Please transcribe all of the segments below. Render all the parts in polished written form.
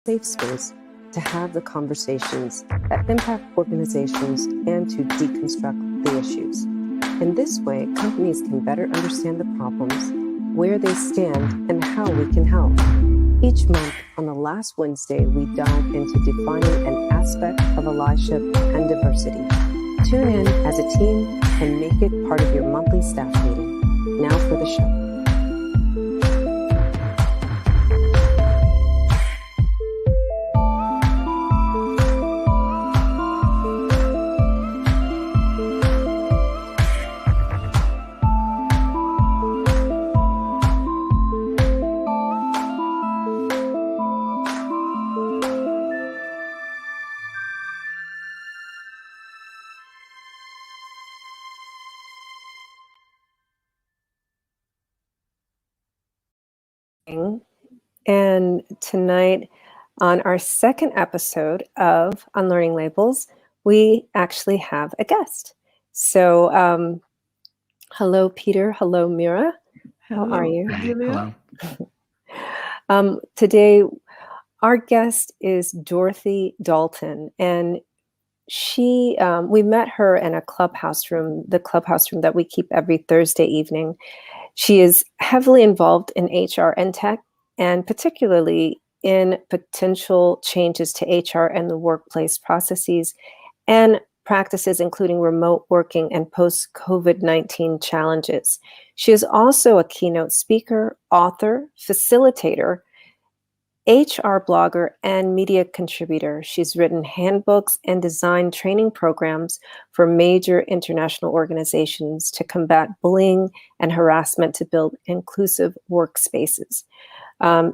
safe space to have the conversations that impact organizations and to deconstruct the issues. In this way, companies can better understand the problems, where they stand, and how we can help. Each month, on the last Wednesday, we dive into defining an aspect of allyship and diversity. Tune in as a team and make it part of your monthly staff meeting. Now for the show. And tonight, on our second episode of Unlearning Labels, we actually have a guest. So, hello, Peter. Hello, Mira. Hello. How are you? Hello. Today, our guest is Dorothy Dalton, and we met her in a clubhouse room, the clubhouse room that we keep every Thursday evening. She is heavily involved in HR and tech, and particularly in potential changes to HR and the workplace processes and practices, including remote working and post COVID-19 challenges. She is also a keynote speaker, author, facilitator, HR blogger, and media contributor. She's written handbooks and designed training programs for major international organizations to combat bullying and harassment to build inclusive workspaces.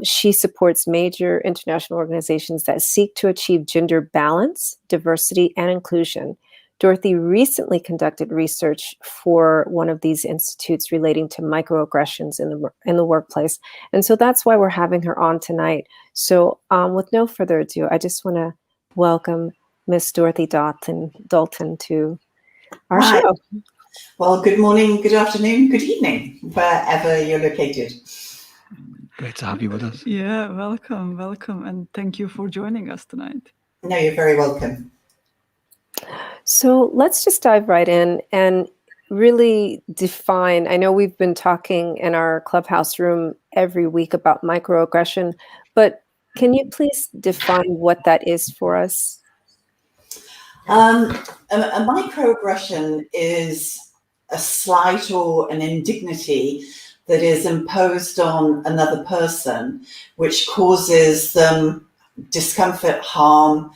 She supports major international organizations that seek to achieve gender balance, diversity, and inclusion. Dorothy recently conducted research for one of these institutes relating to microaggressions in the workplace. And so that's why we're having her on tonight. So with no further ado, I just want to welcome Miss Dorothy Dalton to our show. Well, good morning, good afternoon, good evening, wherever you're located. Great to have you with us. Yeah, welcome, and thank you for joining us tonight. No, you're very welcome. So let's just dive right in and really define. I know we've been talking in our clubhouse room every week about microaggression, but can you please define what that is for us? A microaggression is a slight or an indignity that is imposed on another person, which causes them discomfort, harm.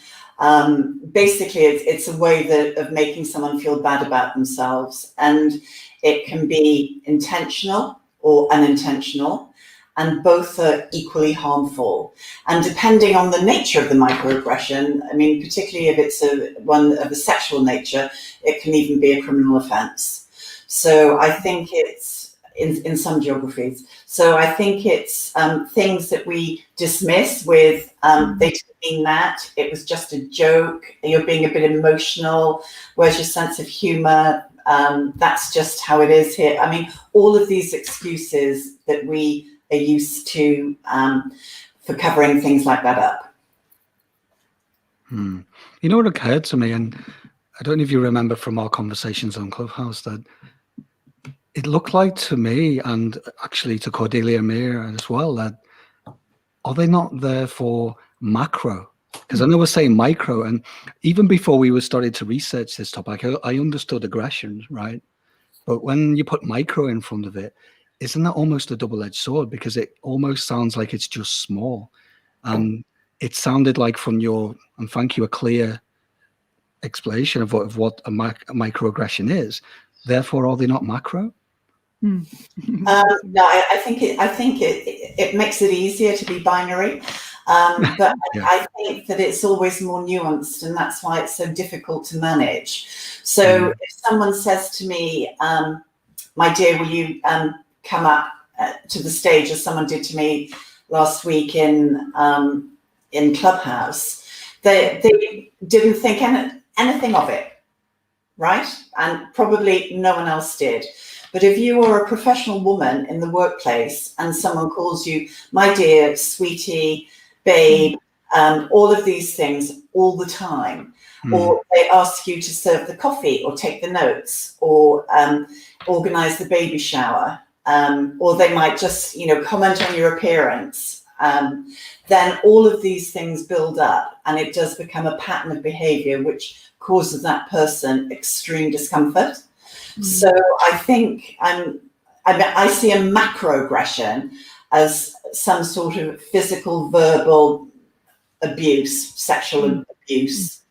Basically, it's a way of making someone feel bad about themselves, and it can be intentional or unintentional, and both are equally harmful. And depending on the nature of the microaggression, I mean, particularly if it's one of a sexual nature, it can even be a criminal offence. So I think it's in some geographies. So I think it's things that we dismiss with, they didn't mean that, it was just a joke, you're being a bit emotional, where's your sense of humour, that's just how it is here. I mean, all of these excuses that we are used to for covering things like that up. You know what occurred to me, and I don't know if you remember from our conversations on Clubhouse, that it looked like to me, and actually to Cordelia and Mira as well, that are they not there for macro? Because I know we're saying micro, and even before we were started to research this topic, I understood aggressions, right? But when you put micro in front of it, isn't that almost a double-edged sword? Because it almost sounds like it's just small. And it sounded like from your, and thank you, a clear explanation of what a microaggression is. Therefore, are they not macro? No, I think it makes it easier to be binary, but yeah. I think that it's always more nuanced, and that's why it's so difficult to manage. So if someone says to me, "My dear, will you come up to the stage," as someone did to me last week in Clubhouse, they didn't think anything of it, right? And probably no one else did. But if you are a professional woman in the workplace and someone calls you, "My dear, sweetie, babe," all of these things all the time. Or they ask you to serve the coffee or take the notes or organize the baby shower, or they might just, comment on your appearance. Then all of these things build up and it does become a pattern of behavior which causes that person extreme discomfort. So I think I see a macroaggression as some sort of physical, verbal abuse, sexual abuse,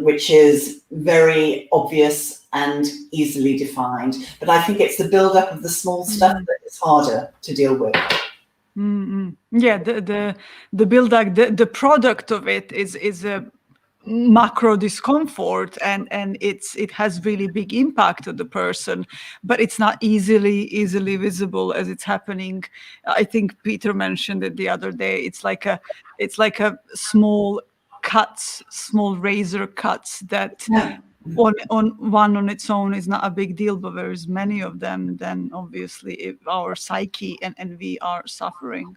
which is very obvious and easily defined. But I think it's the build-up of the small stuff that is harder to deal with. Yeah, the build-up, the product of it is a macro discomfort, and it has really big impact on the person, but it's not easily visible as it's happening. I think Peter mentioned it the other day. It's like a small cuts, small razor cuts that on its own is not a big deal, but there's many of them, then obviously our psyche and we are suffering.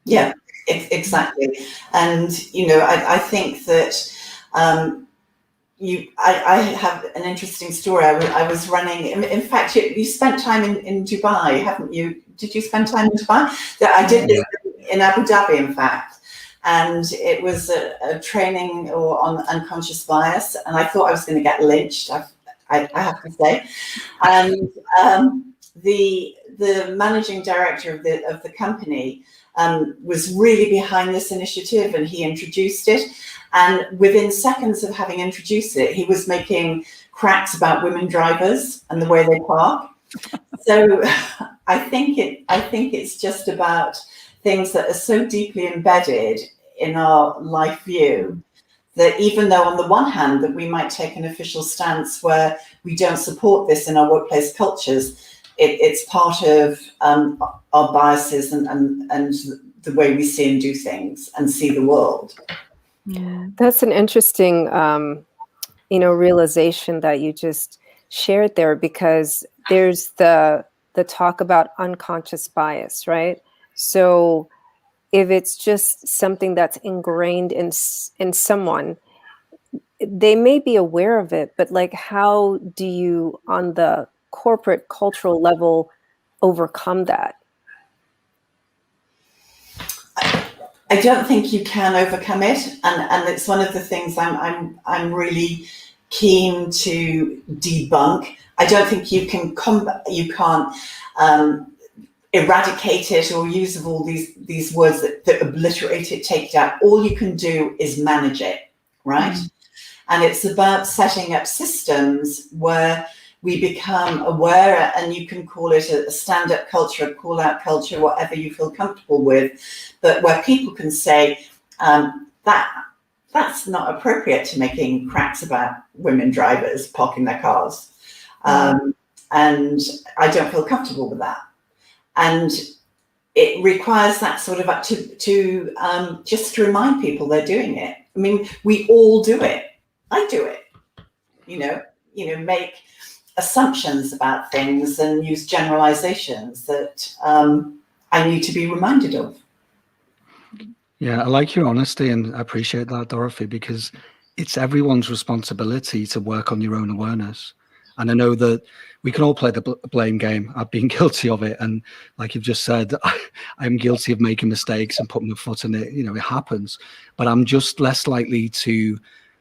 Yeah, exactly. And, I think that I have an interesting story. I was running, in fact, you spent time in Dubai, haven't you? Did you spend time in Dubai? I did in Abu Dhabi, in fact. And it was a training on unconscious bias. And I thought I was going to get lynched, I have to say. And the managing director of the company was really behind this initiative, and he introduced it. And within seconds of having introduced it, he was making cracks about women drivers and the way they park. So I think it's just about things that are so deeply embedded in our life view that even though on the one hand that we might take an official stance where we don't support this in our workplace cultures, it's part of our biases and the way we see and do things and see the world. That's an interesting, realization that you just shared there, because there's the talk about unconscious bias, right? So if it's just something that's ingrained in someone, they may be aware of it, but like, how do you, on the corporate cultural level, overcome that? I don't think you can overcome it, and it's one of the things I'm really keen to debunk. I don't think you can't eradicate it or use of all these words that obliterate it, take it out. All you can do is manage it, right? And it's about setting up systems where we become aware, and you can call it a stand-up culture, a call-out culture, whatever you feel comfortable with, but where people can say that's not appropriate to making cracks about women drivers parking their cars, and I don't feel comfortable with that. And it requires that sort of to just to remind people they're doing it. I mean, we all do it. I do it. Make assumptions about things and use generalizations that I need to be reminded of. Yeah, I like your honesty, and I appreciate that, Dorothy, because it's everyone's responsibility to work on your own awareness. And I know that we can all play the blame game. I've been guilty of it. And like you've just said, I'm guilty of making mistakes and putting my foot in it. It happens. But I'm just less likely to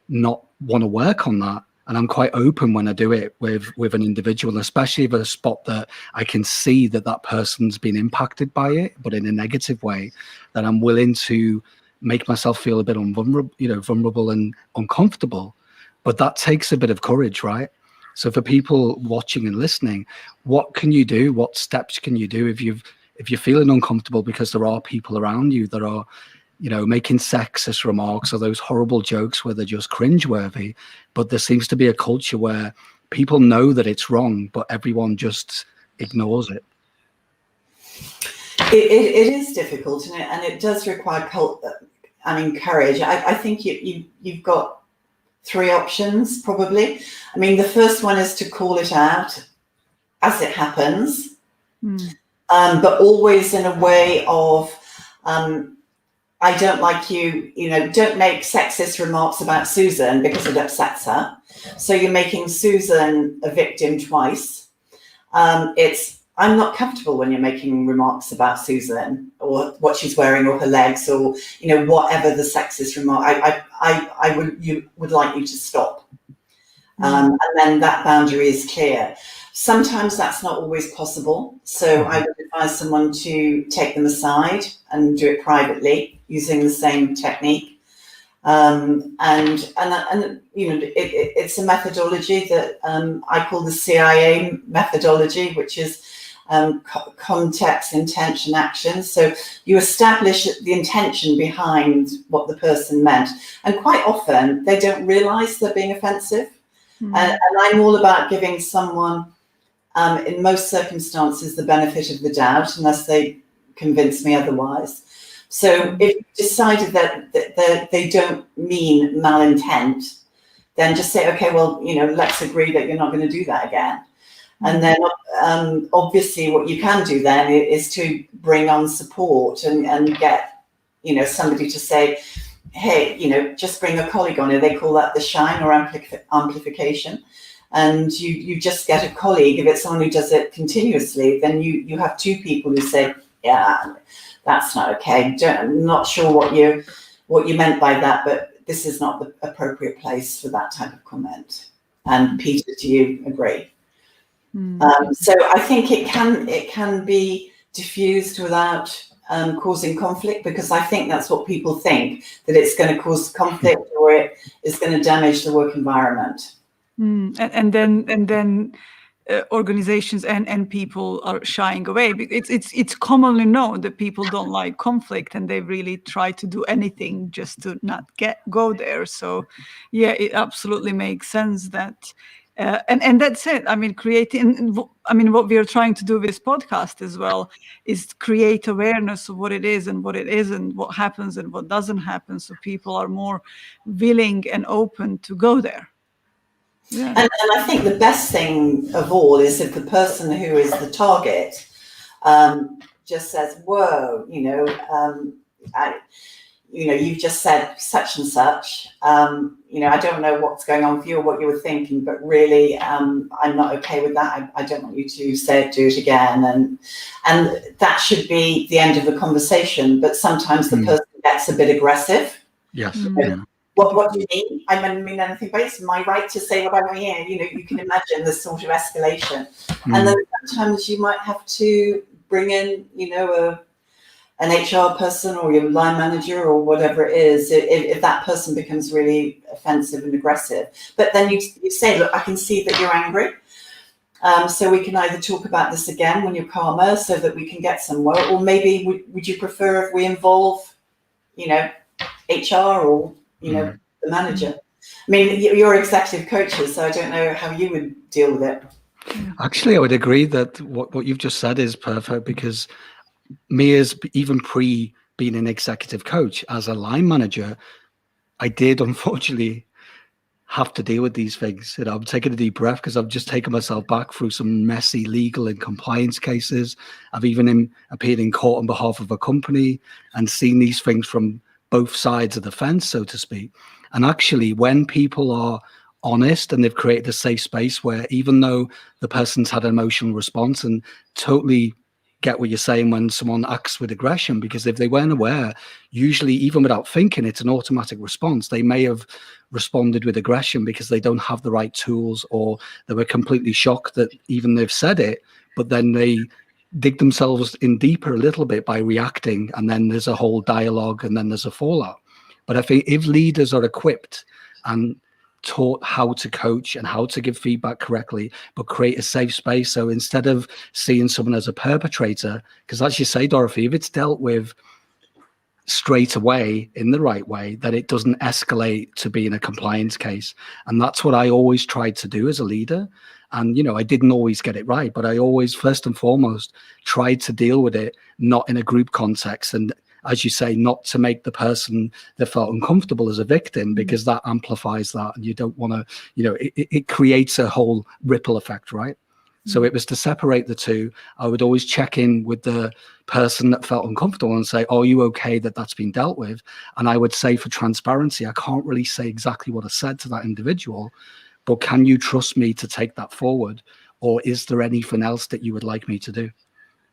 not want to work on that. And I'm quite open when I do it with an individual, especially if a spot that I can see that person's been impacted by it, but in a negative way, that I'm willing to make myself feel a bit vulnerable and uncomfortable. But that takes a bit of courage, right? So for people watching and listening, what can you do? What steps can you do if you're feeling uncomfortable because there are people around you that are, making sexist remarks or those horrible jokes where they're just cringeworthy, but there seems to be a culture where people know that it's wrong, but everyone just ignores it. It is difficult, and it does require courage. I think you've got three options, probably. I mean, the first one is to call it out as it happens, but always in a way of I don't like you, don't make sexist remarks about Susan because it upsets her. So you're making Susan a victim twice. I'm not comfortable when you're making remarks about Susan or what she's wearing or her legs or, whatever the sexist remark. I would like you to stop. And then that boundary is clear. Sometimes that's not always possible. So I would advise someone to take them aside and do it privately using the same technique. It's a methodology that I call the CIA methodology, which is context, intention, action. So you establish the intention behind what the person meant. And quite often they don't realize they're being offensive. And I'm all about giving someone, in most circumstances, the benefit of the doubt, unless they convince me otherwise. So if you decided that they don't mean malintent, then just say, okay, well, let's agree that you're not going to do that again. And then obviously what you can do then is to bring on support and get, somebody to say, hey, just bring a colleague on it. They call that the shine or amplification. And you just get a colleague. If it's someone who does it continuously, then you have two people who say, yeah, that's not okay. I'm not sure what you meant by that, but this is not the appropriate place for that type of comment. And Peter, do you agree? So I think it can be diffused without causing conflict, because I think that's what people think, that it's going to cause conflict or it is going to damage the work environment. And then organizations and people are shying away. It's commonly known that people don't like conflict, and they really try to do anything just to not go there. So yeah, it absolutely makes sense that. And that's it. I mean, what we are trying to do with this podcast as well is create awareness of what it is and what it isn't, what happens and what doesn't happen, so people are more willing and open to go there. Yeah. And I think the best thing of all is if the person who is the target just says, whoa, you've just said such and such, I don't know what's going on for you or what you were thinking, but really, I'm not okay with that. I don't want you to do it again. And that should be the end of the conversation. But sometimes the person gets a bit aggressive. Yes. What do you mean? I don't mean anything, but it's my right to say what I want to hear. You can imagine this sort of escalation. And then sometimes you might have to bring in, an HR person or your line manager or whatever it is, if that person becomes really offensive and aggressive. But then you say, look, I can see that you're angry. So we can either talk about this again when you're calmer so that we can get somewhere, or maybe would you prefer if we involve, HR or, the manager? I mean, you're executive coaches, so I don't know how you would deal with it. Actually, I would agree that what you've just said is perfect, because me, as even being an executive coach, as a line manager, I did unfortunately have to deal with these things. I'm taking a deep breath because I've just taken myself back through some messy legal and compliance cases. I've even appeared in court on behalf of a company and seen these things from both sides of the fence, so to speak. And actually, when people are honest and they've created a safe space where, even though the person's had an emotional response, and totally get what you're saying when someone acts with aggression, because if they weren't aware, usually even without thinking, it's an automatic response. They may have responded with aggression because they don't have the right tools, or they were completely shocked that even they've said it, but then they dig themselves in deeper a little bit by reacting, and then there's a whole dialogue, and then there's a fallout. But I think if leaders are equipped and taught how to coach and how to give feedback correctly, but create a safe space. So instead of seeing someone as a perpetrator, because as you say, Dorothy, if it's dealt with straight away in the right way, that it doesn't escalate to being a compliance case. And that's what I always tried to do as a leader. And, I didn't always get it right, but I always, first and foremost, tried to deal with it, not in a group context. And as you say, not to make the person that felt uncomfortable as a victim, because that amplifies that, and you don't want to, it creates a whole ripple effect, right? So it was to separate the two. I would always check in with the person that felt uncomfortable and say, are you okay that that's been dealt with? And I would say, for transparency, I can't really say exactly what I said to that individual, but can you trust me to take that forward? Or is there anything else that you would like me to do?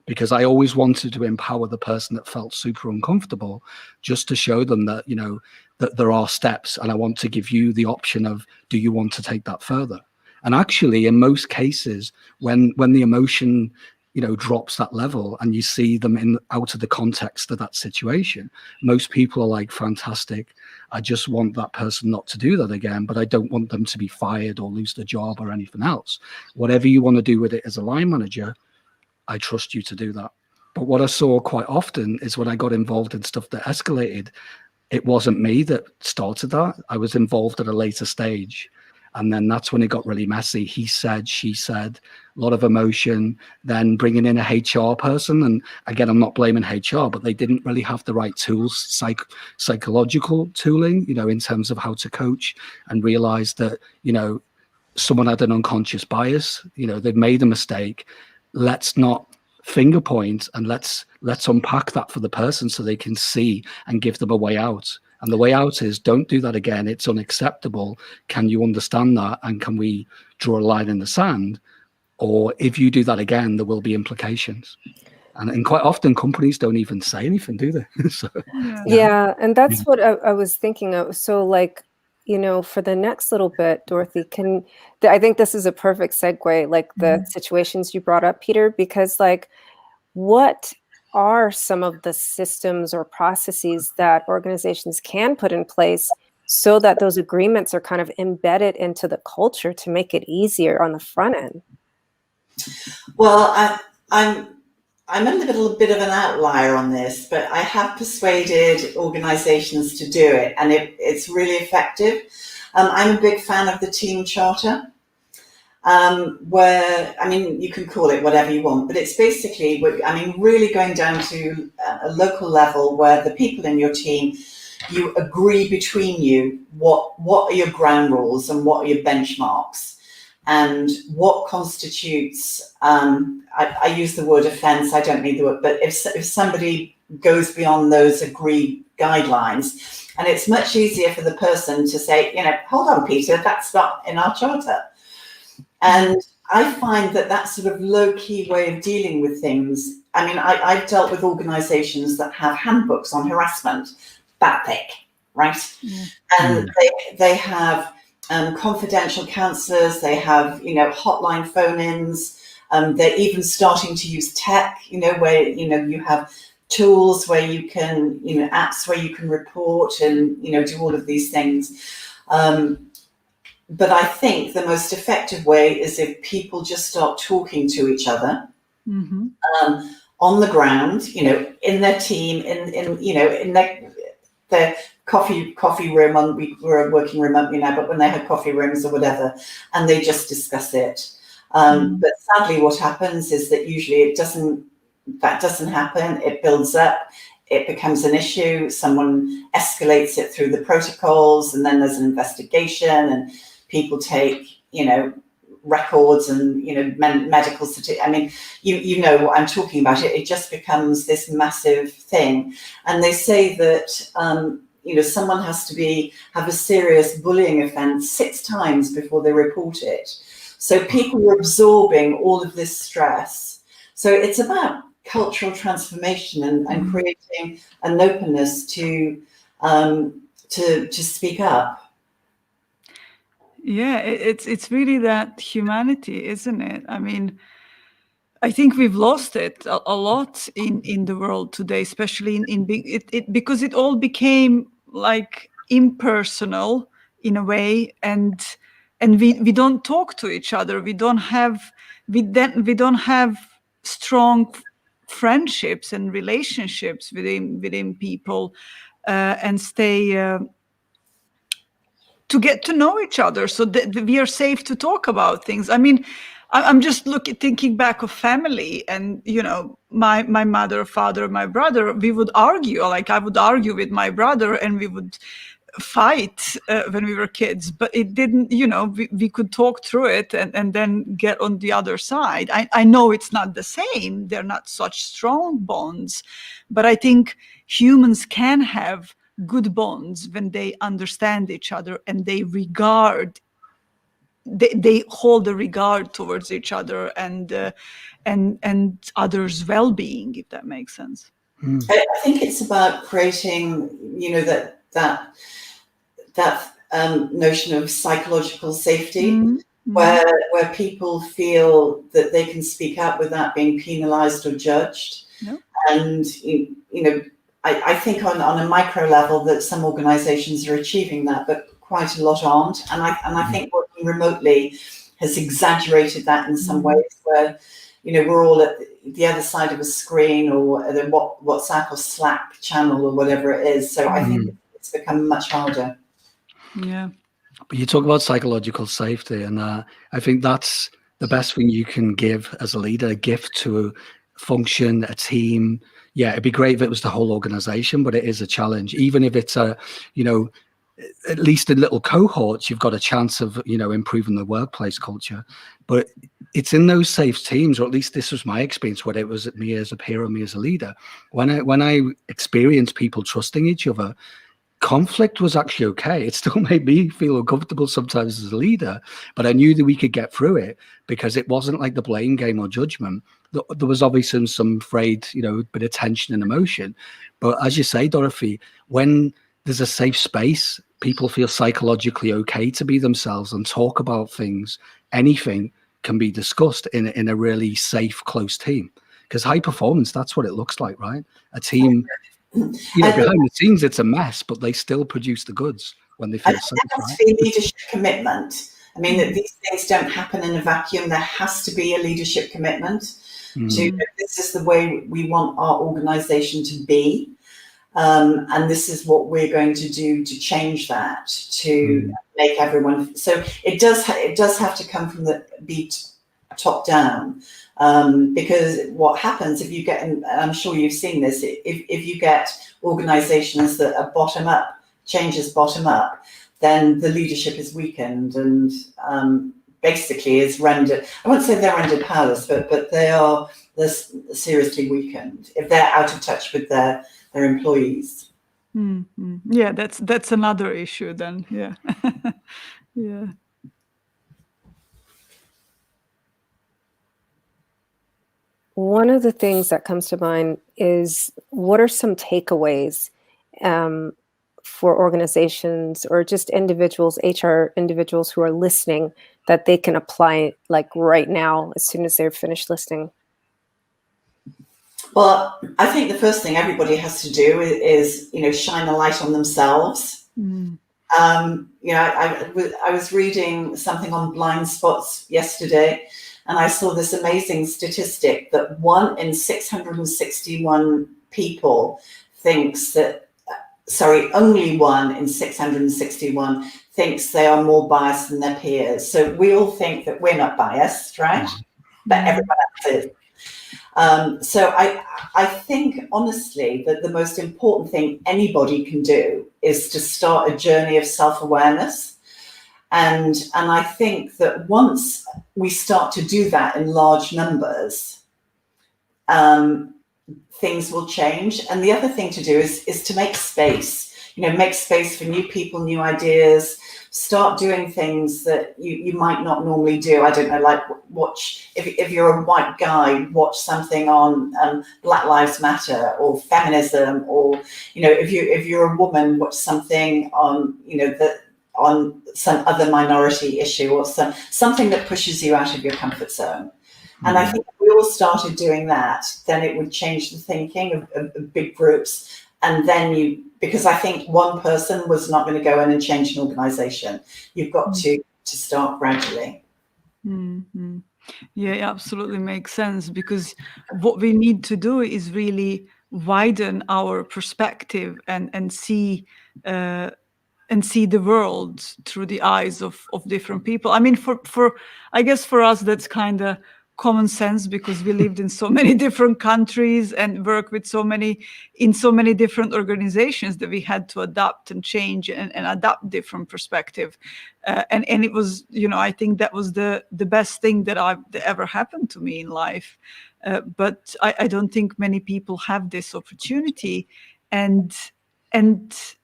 Because I always wanted to empower the person that felt super uncomfortable, just to show them that, you know, that there are steps, and I want to give you the option of, do you want to take that further? And actually, in most cases, when the emotion, you know, drops that level and you see them out of the context of that situation, most people are like, fantastic, I just want that person not to do that again, but I don't want them to be fired or lose their job or anything else. Whatever you want to do with it as a line manager, I trust you to do that. But what I saw quite often is when I got involved in stuff that escalated, it wasn't me that started that. I was involved at a later stage. And then that's when it got really messy. He said, she said, a lot of emotion, then bringing in a HR person. And again, I'm not blaming HR, but they didn't really have the right tools, psychological tooling, you know, in terms of how to coach, and realize that, you know, someone had an unconscious bias, you know, they've made a mistake. Let's not finger point, and let's unpack that for the person so they can see and give them a way out. And the way out is, don't do that again. It's unacceptable. Can you understand that? And can we draw a line in the sand? Or if you do that again, there will be implications. And quite often companies don't even say anything, do they? So, yeah, and that's what I was thinking of. So like, you know, for the next little bit, Dorothy, I think this is a perfect segue, like the situations you brought up, Peter, because like, what are some of the systems or processes that organizations can put in place so that those agreements are kind of embedded into the culture to make it easier on the front end? Well, I'm a little bit of an outlier on this, but I have persuaded organizations to do it, and it's really effective. I'm a big fan of the team charter, where, I mean, you can call it whatever you want, but it's basically, I mean, really going down to a local level where the people in your team, you agree between you what are your ground rules and what are your benchmarks, and what constitutes, I use the word offence, I don't need the word, but if somebody goes beyond those agreed guidelines, and it's much easier for the person to say, you know, hold on, Peter, that's not in our charter. And I find that that sort of low-key way of dealing with things, I mean, I've dealt with organizations that have handbooks on harassment, that thick, right? And they have confidential counselors, they have, you know, hotline phone-ins, they're even starting to use tech, you know, where, you know, you have tools where you can, you know, apps where you can report and, you know, do all of these things. But I think the most effective way is if people just start talking to each other on the ground, you know, in their team, in you know, in their coffee room. We're working remotely now, but when they have coffee rooms or whatever, and they just discuss it. But sadly, what happens is that usually that doesn't happen. It builds up. It becomes an issue. Someone escalates it through the protocols, and then there's an investigation, and people take, you know, records and, you know, medical certificates. I mean, you know what I'm talking about. It just becomes this massive thing. And they say that, you know, someone has to have a serious bullying offence 6 times before they report it. So people are absorbing all of this stress. So it's about cultural transformation and creating an openness to speak up. Yeah, it's really that humanity, isn't it? I mean, I think we've lost it a lot in the world today, especially because it all became like impersonal in a way, and we don't talk to each other. We don't have strong friendships and relationships within people, and stay. To get to know each other, so that we are safe to talk about things. I mean, I'm just thinking back of family, and, you know, my mother, father, my brother, we would argue. Like, I would argue with my brother, and we would fight when we were kids, but it didn't, we could talk through it and then get on the other side. I know it's not the same. They're not such strong bonds, but I think humans can have good bonds when they understand each other and they hold a regard towards each other and others' well-being, if that makes sense. I think it's about creating, that notion of psychological safety, where people feel that they can speak out without being penalized or judged. No. And I think on a micro level that some organizations are achieving that, but quite a lot aren't. And I think working remotely has exaggerated that in some ways, where we're all at the other side of a screen or the WhatsApp or Slack channel or whatever it is. So I think it's become much harder. Yeah. But you talk about psychological safety, and I think that's the best thing you can give as a leader, a gift to a function, a team. Yeah, it'd be great if it was the whole organization, but it is a challenge. Even if it's at least in little cohorts, you've got a chance of, improving the workplace culture. But it's in those safe teams, or at least this was my experience, whether it was me as a peer or me as a leader. When I experienced people trusting each other, conflict was actually okay. It still made me feel uncomfortable sometimes as a leader, but I knew that we could get through it because it wasn't like the blame game or judgment. There was obviously some frayed, bit of tension and emotion. But as you say, Dorothy, when there's a safe space, people feel psychologically okay to be themselves and talk about things. Anything can be discussed in a really safe, close team. Because high performance, that's what it looks like, right? A team, behind the scenes, it's a mess, but they still produce the goods when they feel safe. There has to be leadership commitment. I mean, that these things don't happen in a vacuum. There has to be a leadership commitment to this is the way we want our organization to be. And this is what we're going to do to change that, to make everyone. So it does have to come from the top down, because what happens if you get, and I'm sure you've seen this, if you get organizations that are bottom up, changes bottom up, then the leadership is weakened and basically is rendered, I won't say they're rendered powerless, but they're seriously weakened if they're out of touch with their employees. Yeah, that's another issue then. Yeah. Yeah. One of the things that comes to mind is, what are some takeaways for organizations or just individuals, HR individuals who are listening, that they can apply like right now as soon as they're finished listening? Well, I think the first thing everybody has to do is shine a light on themselves. I was reading something on blind spots yesterday, and I saw this amazing statistic that 1 in 661 people only 1 in 661 thinks they are more biased than their peers. So we all think that we're not biased, right? But everyone else is. So I think honestly that the most important thing anybody can do is to start a journey of self-awareness. And I think that once we start to do that in large numbers, things will change. And the other thing to do is to make space, make space for new people, new ideas, start doing things that you might not normally do. I don't know, like watch, if you're a white guy, watch something on Black Lives Matter or feminism, or, if you're a woman, watch something on, on some other minority issue or something that pushes you out of your comfort zone. And I think if we all started doing that, then it would change the thinking of big groups. And then because I think one person was not going to go in and change an organization. You've got to start gradually. Yeah, it absolutely makes sense, because what we need to do is really widen our perspective and see the world through the eyes of different people. I mean, I guess for us, that's kind of common sense, because we lived in so many different countries and worked with in so many different organizations, that we had to adapt and change and adapt different perspective. And it was, I think that was the best thing that ever happened to me in life. But I don't think many people have this opportunity, and it's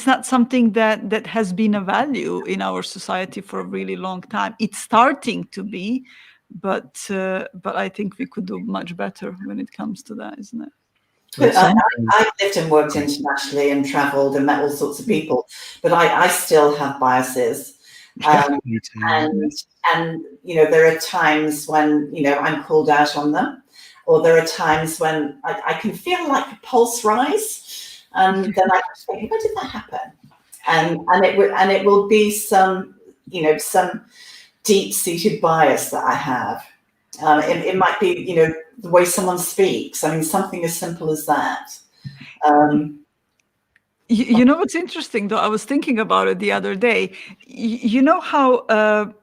not something that has been a value in our society for a really long time. It's starting to be, but I think we could do much better when it comes to that, isn't it? I've lived and worked internationally and travelled and met all sorts of people, but I still have biases. And there are times when I'm called out on them, or there are times when I can feel like a pulse rise, and then I think, why did that happen? And it will be some deep-seated bias that I have. It might be, the way someone speaks. I mean, something as simple as that. You know what's interesting, though? I was thinking about it the other day. You know how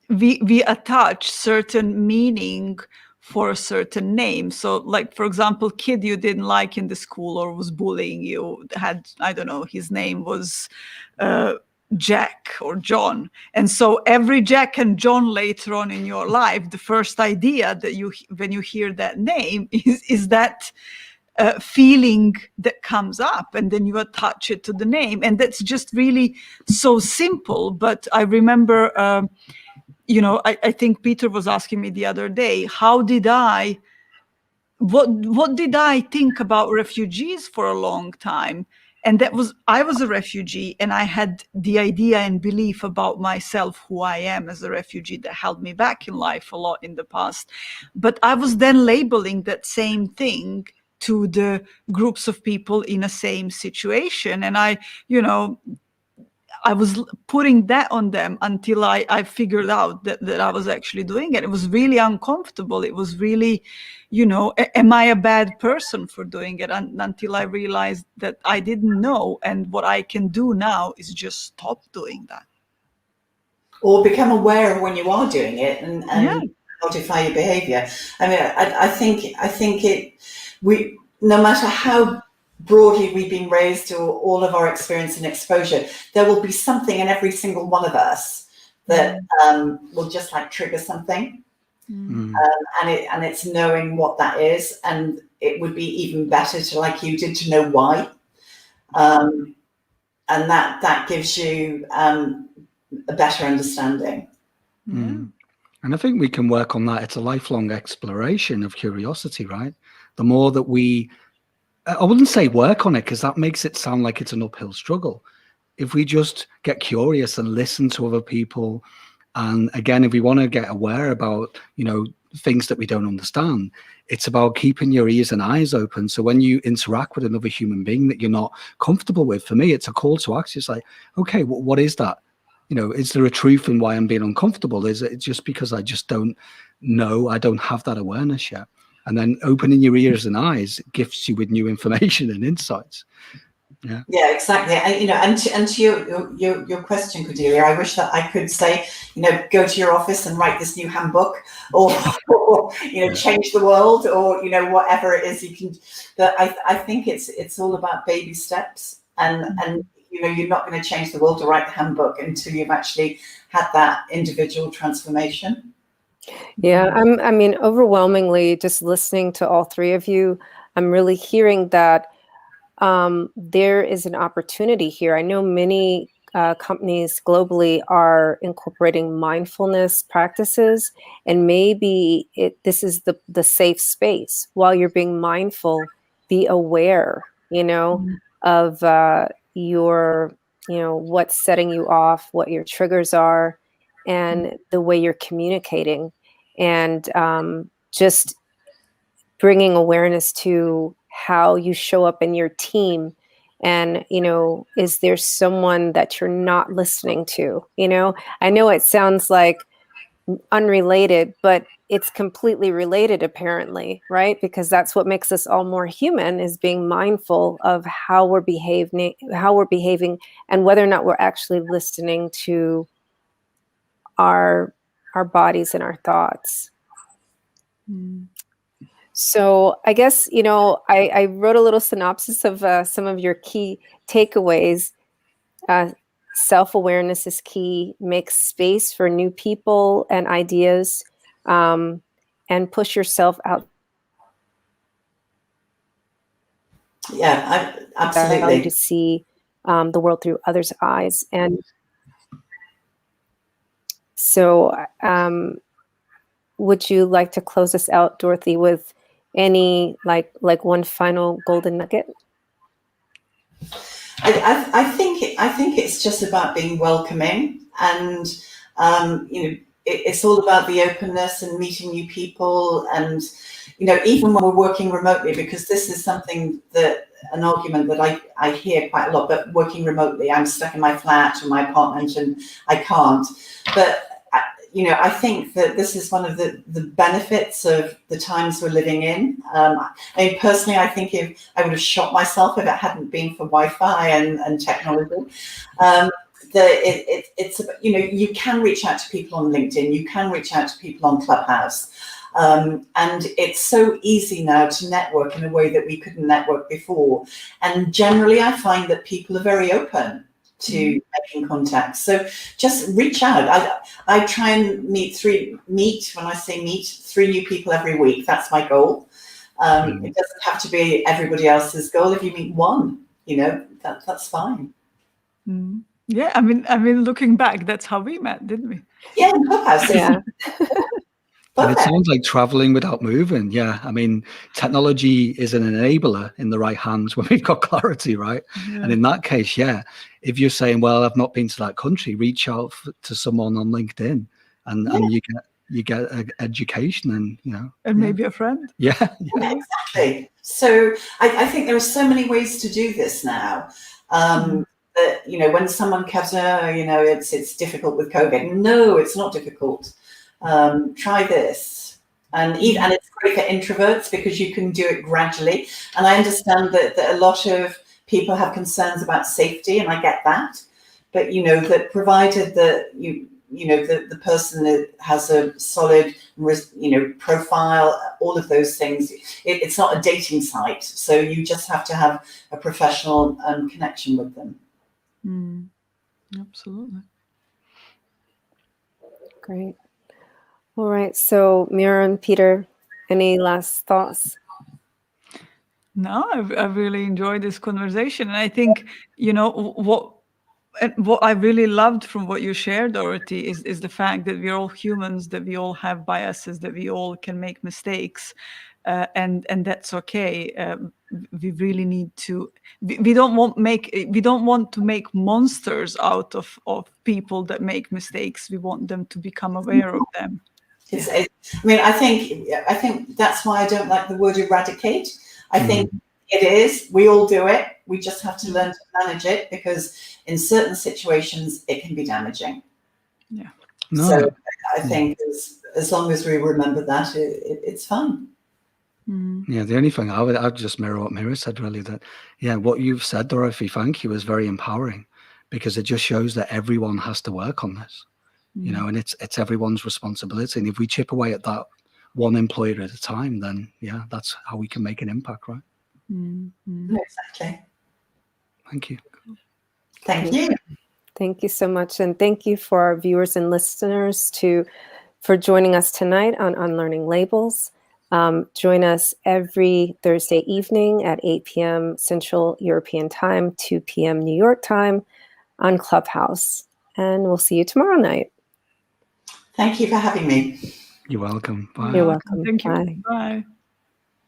we attach certain meaning for a certain name. So, like, for example, kid you didn't like in the school or was bullying you had, I don't know, his name was Jack or John. And so every Jack and John later on in your life, the first idea that when you hear that name is that feeling that comes up, and then you attach it to the name. And that's just really so simple. But I remember, I think Peter was asking me the other day, what did I think about refugees for a long time? And I was a refugee, and I had the idea and belief about myself, who I am as a refugee, that held me back in life a lot in the past. But I was then labeling that same thing to the groups of people in a same situation. And I was putting that on them until I figured out that I was actually doing it. It was really uncomfortable. It was really, am I a bad person for doing it? Until I realized that I didn't know. And what I can do now is just stop doing that. Or become aware of when you are doing it and modify your behavior. I mean, I think no matter how broadly we've been raised, or all of our experience and exposure, there will be something in every single one of us that will just like trigger something. And it's knowing what that is, and it would be even better to, like you did, to know why, and that gives you a better understanding. And I think we can work on that. It's a lifelong exploration of curiosity, right? The more that I wouldn't say work on it, because that makes it sound like it's an uphill struggle. If we just get curious and listen to other people, and again, if we want to get aware about, things that we don't understand, it's about keeping your ears and eyes open. So when you interact with another human being that you're not comfortable with, for me, it's a call to action. It's like, okay, what is that? Is there a truth in why I'm being uncomfortable? Is it just because I just don't know? I don't have that awareness yet. And then opening your ears and eyes gifts you with new information and insights. Yeah, exactly. And to your question, Cordelia, I wish that I could say, go to your office and write this new handbook, or change the world, or whatever it is you can. But I think it's all about baby steps, and you're not going to change the world to write the handbook until you've actually had that individual transformation. Yeah, I mean, overwhelmingly, just listening to all three of you, I'm really hearing that there is an opportunity here. I know many companies globally are incorporating mindfulness practices, and maybe this is the safe space. While you're being mindful, be aware, of your, what's setting you off, what your triggers are, and the way you're communicating, and just bringing awareness to how you show up in your team. And, is there someone that you're not listening to? I know it sounds like unrelated, but it's completely related, apparently, right? Because that's what makes us all more human, is being mindful of how we're behaving, and whether or not we're actually listening to our our bodies and our thoughts. Mm. So I guess, I wrote a little synopsis of some of your key takeaways. Self-awareness is key. Make space for new people and ideas, and push yourself out. Yeah, Allow you absolutely. to see the world through others' eyes. And so would you like to close us out, Dorothy, with any like one final golden nugget? I think it's just about being welcoming, and it's all about the openness and meeting new people, and even when we're working remotely, because this is something that an argument that I hear quite a lot. But working remotely, I'm stuck in my flat or my apartment and I can't. But I think that this is one of the benefits of the times we're living in. I mean, personally, I think if I would have shot myself if it hadn't been for Wi-Fi and technology. It's you can reach out to people on LinkedIn, you can reach out to people on Clubhouse, and it's so easy now to network in a way that we couldn't network before. And generally, I find that people are very open to making contacts. So just reach out. I try and meet three new people every week. That's my goal. It doesn't have to be everybody else's goal. If you meet one, that's fine. Mm. Yeah, I mean, looking back, that's how we met, didn't we? Yeah, in Clubhouse. Yeah. And it sounds like traveling without moving. Yeah. I mean, technology is an enabler in the right hands when we've got clarity, right? Yeah. And in that case, yeah, if you're saying, well, I've not been to that country, reach out to someone on LinkedIn and you get education and maybe a friend. Yeah. Exactly. So I think there are so many ways to do this now. That when someone comes, it's difficult with COVID. No, it's not difficult. Try this, and it's great for introverts because you can do it gradually. And I understand that a lot of people have concerns about safety, and I get that. But that provided that the person that has a solid profile, all of those things, it's not a dating site. So you just have to have a professional connection with them. Absolutely. Great. All right. So Mira and Peter, any last thoughts? No, I've really enjoyed this conversation. And I think, what I really loved from what you shared, Dorothy, is the fact that we're all humans, that we all have biases, that we all can make mistakes. And that's okay. We really need to. We don't want to make monsters out of people that make mistakes. We want them to become aware of them. I think that's why I don't like the word eradicate. I think it is. We all do it. We just have to learn to manage it, because in certain situations it can be damaging. Yeah. No. So I think as long as we remember that, it's fine. Yeah, the only thing I'd just mirror what Mira said, really, that what you've said, Dorothy, thank you, is very empowering, because it just shows that everyone has to work on this, and it's everyone's responsibility. And if we chip away at that one employer at a time, then that's how we can make an impact, right? Exactly. Thank you. Thank you. Thank you so much. And thank you for our viewers and listeners for joining us tonight on Unlearning Labels. Join us every Thursday evening at 8 p.m. Central European Time, 2 p.m. New York time on Clubhouse. And we'll see you tomorrow night. Thank you for having me. You're welcome. Bye. You're welcome. Thank you. Bye. Bye.